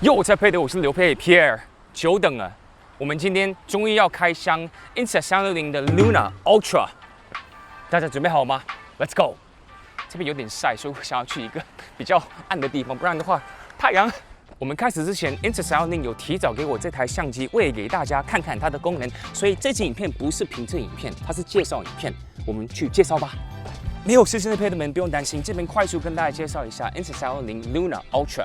又在配的，我是刘佩 Pierre， 久等了，我们今天终于要开箱 Insta360的 Luna Ultra， 大家准备好吗 ？Let's go！ 这边有点晒，所以我想要去一个比较暗的地方，不然的话太阳。我们开始之前 ，Insta360有提早给我这台相机，为给大家看看它的功能，所以这支影片不是评测影片，它是介绍影片。我们去介绍吧。没有试车的配的们不用担心，这边快速跟大家介绍一下 Insta360 Luna Ultra。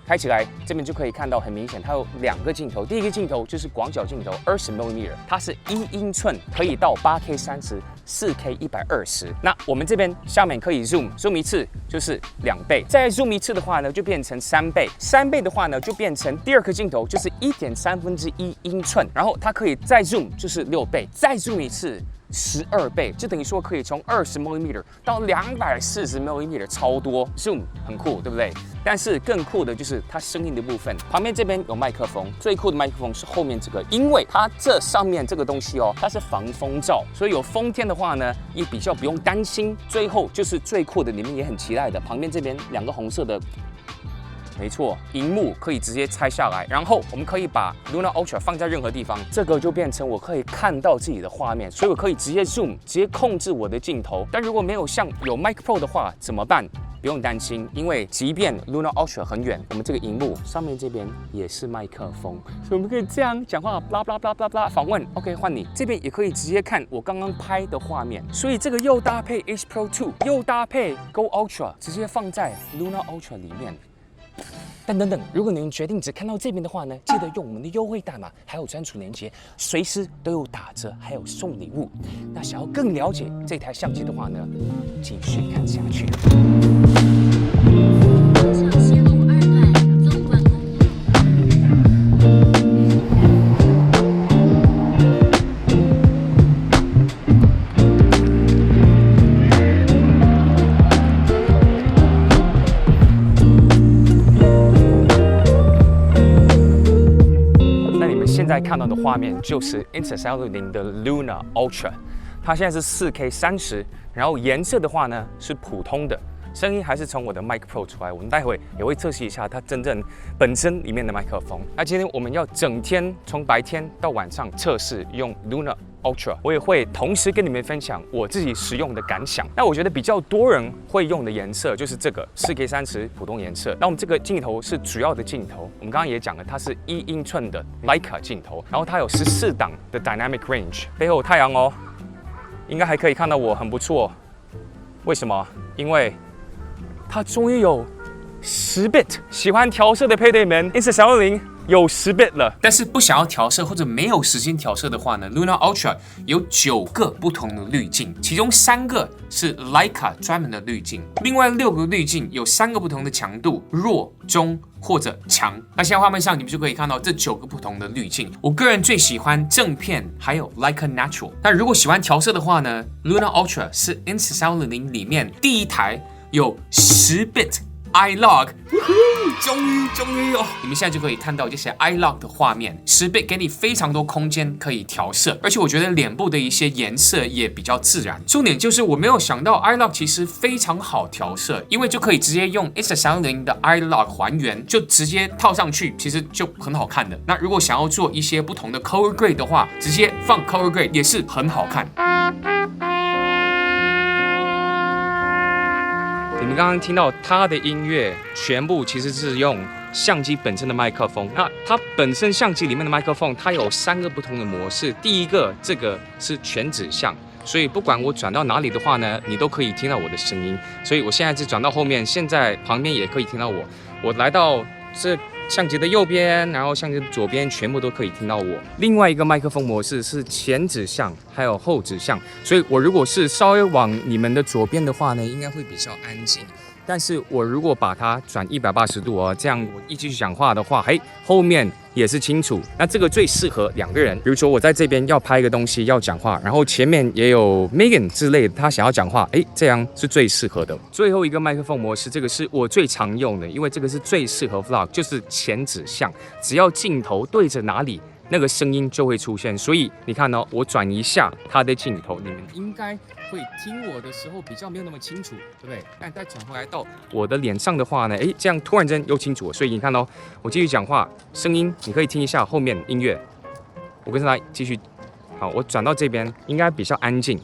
开起来，这边就可以看到，很明显它有两个镜头。第一个镜头就是广角镜头，20mm，它是1英寸，可以到8K 30、4K 120。那我们这边下面可以 zoom 一次就是2倍，再 zoom 一次的话呢，就变成3倍。3倍的话呢，就变成第二个镜头就是1.1英寸，然后它可以再 zoom 就是6倍，再 zoom 一次。12倍，就等于说可以从20mm 到240mm，超多 ，zoom 很酷，对不对？但是更酷的就是它声音的部分。旁边这边有麦克风，最酷的麦克风是后面这个，因为它这上面这个东西哦，它是防风罩，所以有风天的话呢，也比较不用担心。最后就是最酷的，你们也很期待的，旁边这边2个红色的。没错，荧幕可以直接拆下来，然后我们可以把 Luna Ultra 放在任何地方，这个就变成我可以看到自己的画面，所以我可以直接 zoom， 直接控制我的镜头。但如果没有像有 Mic Pro 的话，怎么办？不用担心，因为即便 Luna Ultra 很远，我们这个荧幕上面这边也是麦克风，所以我们可以这样讲话，blah blah blah blah blah， 访问 ，OK， 换你这边也可以直接看我刚刚拍的画面，所以这个又搭配 H Pro 2， 又搭配 Go Ultra， 直接放在 Luna Ultra 里面。但等等，如果你们决定只看到这边的话呢，记得用我们的优惠代码，还有专属链接，随时都有打折，还有送礼物。那想要更了解这台相机的话呢，继续看下去。现在看到的画面就是 Insta360的 Luna Ultra， 它现在是4K 30，然后颜色的话呢是普通的，声音还是从我的 Mic Pro 出来。我们待会也会测试一下它真正本身里面的麦克风。那今天我们要整天从白天到晚上测试用 Luna Ultra， 我也会同时跟你们分享我自己使用的感想。那我觉得比较多人会用的颜色就是这个4K 30普通颜色。那我们这个镜头是主要的镜头，我们刚刚也讲了，它是1英寸的 Leica 镜头，然后它有14档的 Dynamic Range。背后有太阳哦，应该还可以看到我，很不错。为什么？因为它终于有10 bit， 喜欢调色的配对们 ，Insta360有10 bit 了。但是不想要调色或者没有时间调色的话呢 ，Luna Ultra 有9个不同的滤镜，其中3个是 Leica 专门的滤镜，另外6个滤镜有3个不同的强度，弱、中或者强。那现在画面上你们就可以看到这9个不同的滤镜。我个人最喜欢正片，还有 Leica Natural。那如果喜欢调色的话呢 ，Luna Ultra 是 Insta360里面第一台有10 bit iLog， 终于哦！你们现在就可以看到这些 iLog 的画面，10 bit 给你非常多空间可以调色，而且我觉得脸部的一些颜色也比较自然。重点就是我没有想到 iLog 其实非常好调色，因为就可以直接用 Insta360的 iLog 还原，就直接套上去，其实就很好看的。那如果想要做一些不同的 color grade 的话，直接放 color grade 也是很好看。你们刚刚听到它的音乐，全部其实是用相机本身的麦克风。那它本身相机里面的麦克风，它有3个不同的模式。第一个，这个是全指向，所以不管我转到哪里的话呢，你都可以听到我的声音。所以我现在是转到后面，现在旁边也可以听到我。我来到这相机的右边，然后相机的左边，全部都可以听到我。另外一个麦克风模式是前指向，还有后指向，所以我如果是稍微往你们的左边的话呢，应该会比较安静。但是我如果把它转180度哦，这样我一继续讲话的话，嘿，后面也是清楚。那这个最适合2个人，比如说我在这边要拍一个东西要讲话，然后前面也有 Megan 之类的，他想要讲话，这样是最适合的。最后一个麦克风模式，这个是我最常用的，因为这个是最适合 Vlog， 就是前指向，只要镜头对着哪里，那个声音就会出现。所以你看哦，我转一下它的镜头，你们应该会听我的时候比较没有那么清楚，对不对？但再转回来到我的脸上的话呢，这样突然间又清楚了。所以你看哦，我继续讲话，声音你可以听一下后面音乐。我跟大家继续，好，我转到这边应该比较安静。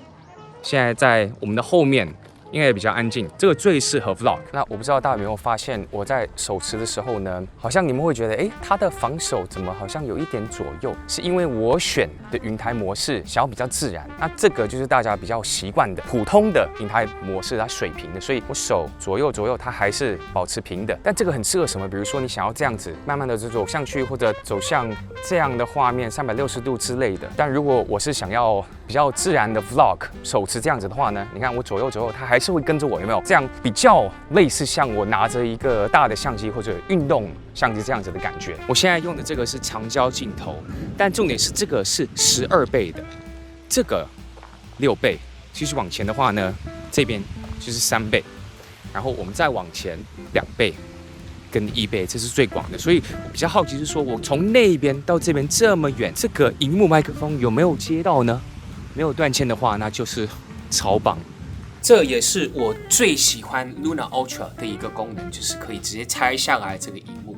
现在在我们的后面。应该也比较安静，这个最适合 vlog。那我不知道大家有没有发现，我在手持的时候呢，好像你们会觉得，它的防手怎么好像有一点左右？是因为我选的云台模式想要比较自然，那这个就是大家比较习惯的普通的云台模式，它水平的，所以我手左右它还是保持平的。但这个很适合什么？比如说你想要这样子慢慢的走上去，或者走向这样的画面360度之类的。但如果我是想要比较自然的 vlog， 手持这样子的话呢，你看我左右它还是会跟着我，有没有？这样比较类似像我拿着一个大的相机或者运动相机这样子的感觉。我现在用的这个是长焦镜头，但重点是这个是12倍的，这个6倍。继续往前的话呢，这边就是3倍，然后我们再往前2倍跟1倍，这是最广的。所以我比较好奇是说，我从那边到这边这么远，这个萤幕麦克风有没有接到呢？没有断线的话，那就是超棒。这也是我最喜欢 Luna Ultra 的一个功能，就是可以直接拆下来这个萤幕。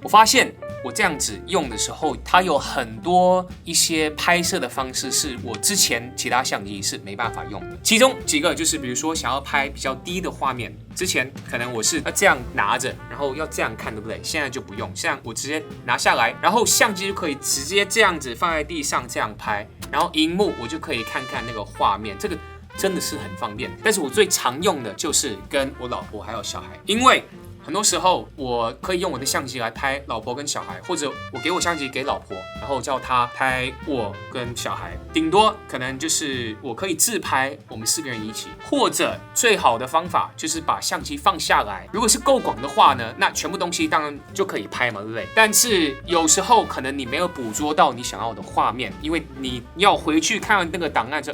我发现我这样子用的时候，它有很多一些拍摄的方式是我之前其他相机是没办法用的。其中几个就是，比如说想要拍比较低的画面，之前可能我是要这样拿着，然后要这样看，对不对？现在就不用，现在我直接拿下来，然后相机就可以直接这样子放在地上这样拍，然后萤幕我就可以看看那个画面，这个真的是很方便。但是我最常用的就是跟我老婆还有小孩，因为很多时候我可以用我的相机来拍老婆跟小孩，或者我给我相机给老婆，然后叫她拍我跟小孩，顶多可能就是我可以自拍我们4个人一起，或者最好的方法就是把相机放下来，如果是够广的话呢，那全部东西当然就可以拍嘛，对不对？但是有时候可能你没有捕捉到你想要的画面，因为你要回去看那个档案，就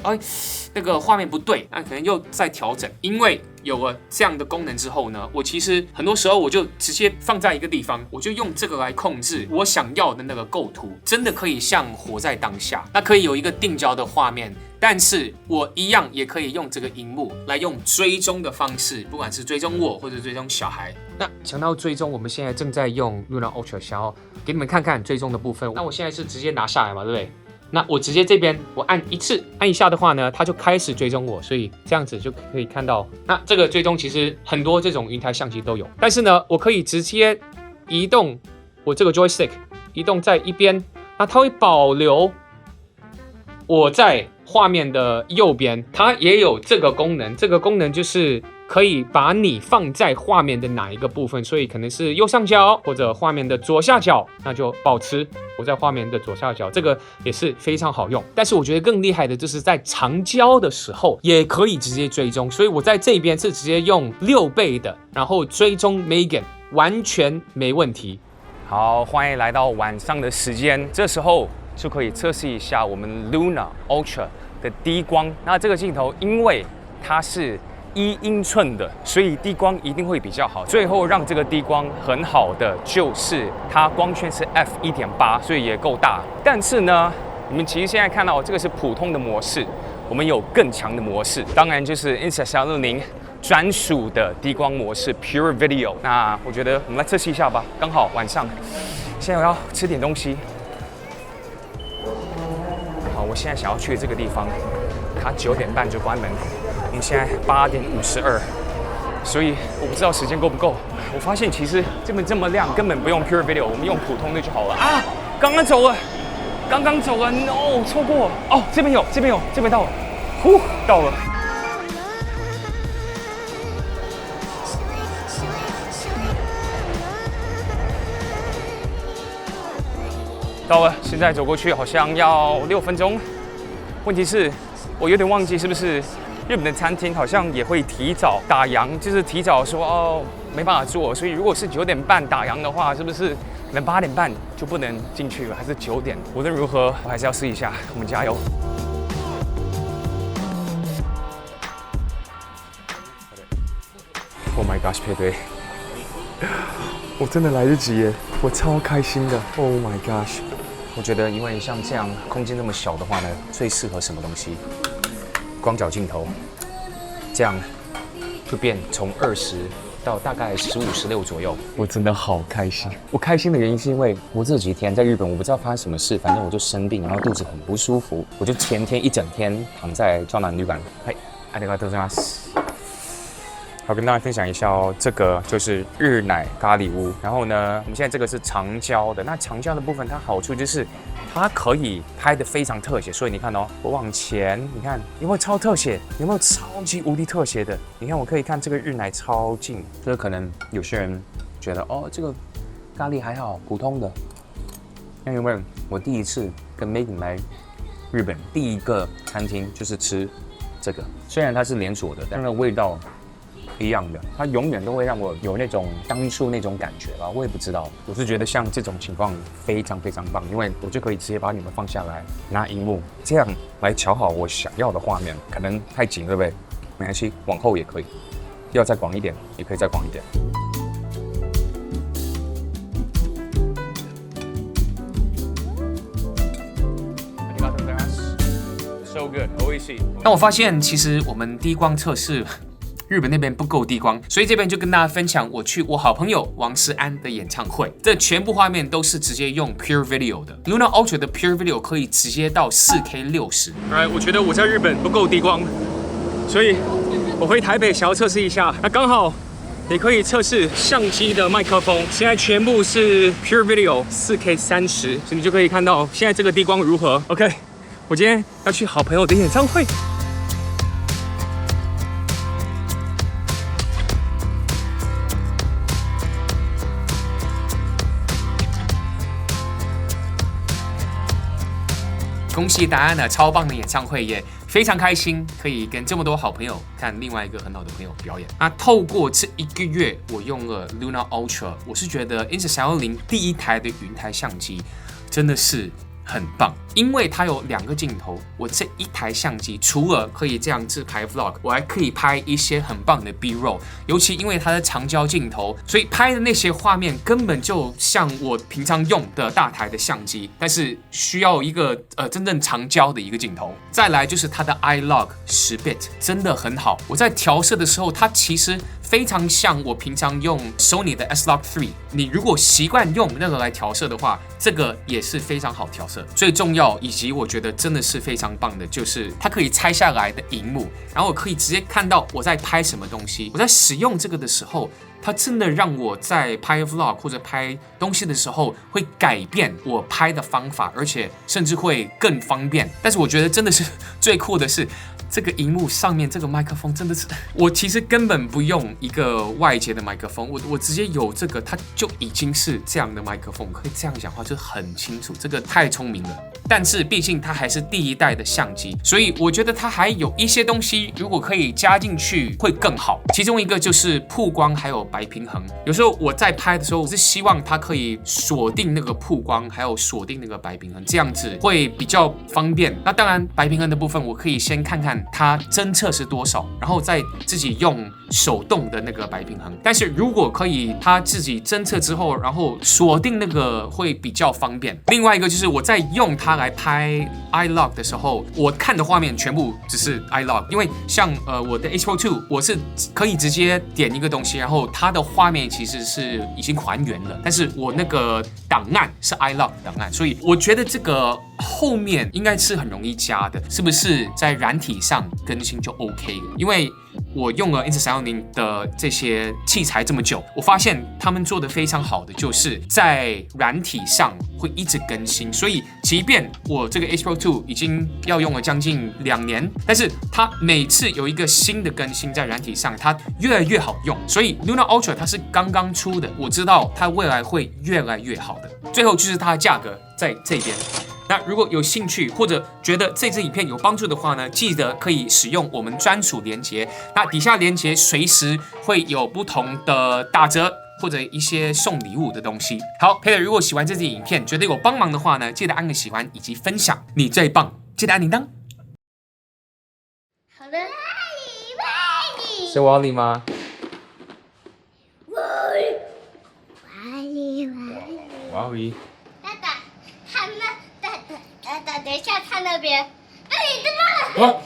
那个画面不对，那可能又再调整。因为有了这样的功能之后呢，我其实很多时候我就直接放在一个地方，我就用这个来控制我想要的那个构图，真的可以像活在当下。那可以有一个定焦的画面，但是我一样也可以用这个萤幕来用追踪的方式，不管是追踪我或者追踪小孩。那讲到追踪，我们现在正在用 Luna Ultra， 想要给你们看看追踪的部分。那我现在是直接拿下来嘛，对不对？那我直接这边我按一下的话呢，它就开始追踪我，所以这样子就可以看到。那这个追踪其实很多这种云台相机都有，但是呢，我可以直接移动我这个 joystick， 移动在一边，那它会保留我在画面的右边，它也有这个功能。这个功能就是可以把你放在画面的哪一个部分，所以可能是右上角或者画面的左下角，那就保持我在画面的左下角，这个也是非常好用。但是我觉得更厉害的就是在长焦的时候也可以直接追踪，所以我在这边是直接用6倍的，然后追踪 Megan 完全没问题。好，欢迎来到晚上的时间，这时候就可以测试一下我们 Luna Ultra 的低光。那这个镜头因为它是1英寸的，所以低光一定会比较好。最后让这个低光很好的就是它光圈是 f1.8，所以也够大。但是呢，你们其实现在看到这个是普通的模式，我们有更强的模式，当然就是 Insta360专属的低光模式 Pure Video。那我觉得我们来测试一下吧，刚好晚上，现在我要吃点东西。好，我现在想要去的这个地方，它9点半就关门。我们现在8点52，所以我不知道时间够不够。我发现其实这边这么亮，根本不用 Pure Video， 我们用普通的就好了啊！刚刚走了，no， 错过哦，这边有，这边到了，到了。到了，现在走过去好像要6分钟。问题是，我有点忘记是不是日本的餐厅好像也会提早打烊，就是提早说没办法做，所以如果是9点半打烊的话，是不是可能8点半就不能进去了？还是9点？无论如何，我还是要试一下，我们加油。Oh my gosh， 配对，我真的来得及耶，我超开心的。Oh my gosh，我觉得因为像这样空间那么小的话呢，最适合什么东西？光脚镜头，这样就变从20到大概15、16左右。我真的好开心。我开心的原因是因为我这几天在日本，我不知道发生什么事，反正我就生病，然后肚子很不舒服，我就前天一整天躺在胶囊旅馆。嗨，ありがとうございます。好，跟大家分享一下哦，这个就是日乃咖喱屋。然后呢，我们现在这个是长焦的。那长焦的部分，它好处就是它可以拍得非常特写。所以你看哦，我往前，你看有没有超特写？有没有超级无敌特写的？你看我可以看这个日乃超近。这个可能有些人觉得哦，这个咖喱还好，普通的。那因为我第一次跟 Megan 来日本，第一个餐厅就是吃这个，虽然它是连锁的，但是味道一样的，它永远都会让我有那种当初那种感觉吧，我也不知道。我是觉得像这种情况非常非常棒，因为我就可以直接把你们放下来，拿荧幕这样来调好我想要的画面。可能太紧，对不对？没关系，往后也可以，要再广一点，也可以再广一点。So good， 美味しい。那我发现其实我们低光测试。日本那边不够低光，所以这边就跟大家分享我去我好朋友王诗安的演唱会，这全部画面都是直接用 Pure Video 的 Luna Ultra 的 Pure Video 可以直接到4K 60。我觉得我在日本不够低光，所以我回台北想要测试一下。那刚好也可以测试相机的麦克风，现在全部是 Pure Video 4K 30，所以你就可以看到现在这个低光如何。OK， 我今天要去好朋友的演唱会。恭喜答案了，超棒的演唱会也非常开心，可以跟这么多好朋友看另外一个很好的朋友表演。那透过这1个月，我用了 Luna Ultra， 我是觉得 Insta360第一台的云台相机真的是很棒，因为它有2个镜头。我这一台相机除了可以这样自拍 vlog， 我还可以拍一些很棒的 B-roll， 尤其因为它的长焦镜头，所以拍的那些画面根本就像我平常用的大台的相机，但是需要一个真正长焦的一个镜头。再来就是它的 iLog 10bit 真的很好，我在调色的时候，它其实非常像我平常用 Sony 的 S-Log3。你如果习惯用那个来调色的话，这个也是非常好调色。最重要，以及我觉得真的是非常棒的，就是它可以拆下来的荧幕，然后我可以直接看到我在拍什么东西。我在使用这个的时候，它真的让我在拍 vlog 或者拍东西的时候会改变我拍的方法，而且甚至会更方便。但是我觉得真的是最酷的是，这个荧幕上面这个麦克风真的是，我其实根本不用一个外接的麦克风，我直接有这个，它就已经是这样的麦克风，可以这样讲话就很清楚，这个太聪明了。但是毕竟它还是第一代的相机，所以我觉得它还有一些东西如果可以加进去会更好。其中一个就是曝光还有白平衡，有时候我在拍的时候，我是希望它可以锁定那个曝光，还有锁定那个白平衡，这样子会比较方便。那当然白平衡的部分，我可以先看看它侦测是多少，然后再自己用手动的那个白平衡。但是如果可以它自己侦测之后，然后锁定那个会比较方便。另外一个就是我在用它来拍 iLog 的时候，我看的画面全部只是 iLog， 因为像我的 H Pro 2， 我是可以直接点一个东西，然后它的画面其实是已经还原了，但是我那个档案是 iLog 档案，所以我觉得这个后面应该是很容易加的，是不是在软体上更新就 OK 了？因为我用了 Insta360的这些器材这么久，我发现他们做的非常好的就是在软体上会一直更新，所以即便我这个 H Pro 2已经要用了将近2年，但是它每次有一个新的更新在软体上，它越来越好用。所以 Luna Ultra 它是刚刚出的，我知道它未来会越来越好的。最后就是它的价格在这边。那如果有兴趣或者觉得这支影片有帮助的话呢，记得可以使用我们专属连结，那底下连结随时会有不同的打折或者一些送礼物的东西。好，佩德，如果喜欢这支影片，觉得有帮忙的话呢，记得按个喜欢以及分享，你最棒，记得按铃铛。好的，是瓦力吗？瓦力。瓦力。爸爸，他们等一下他那边，那你的吗？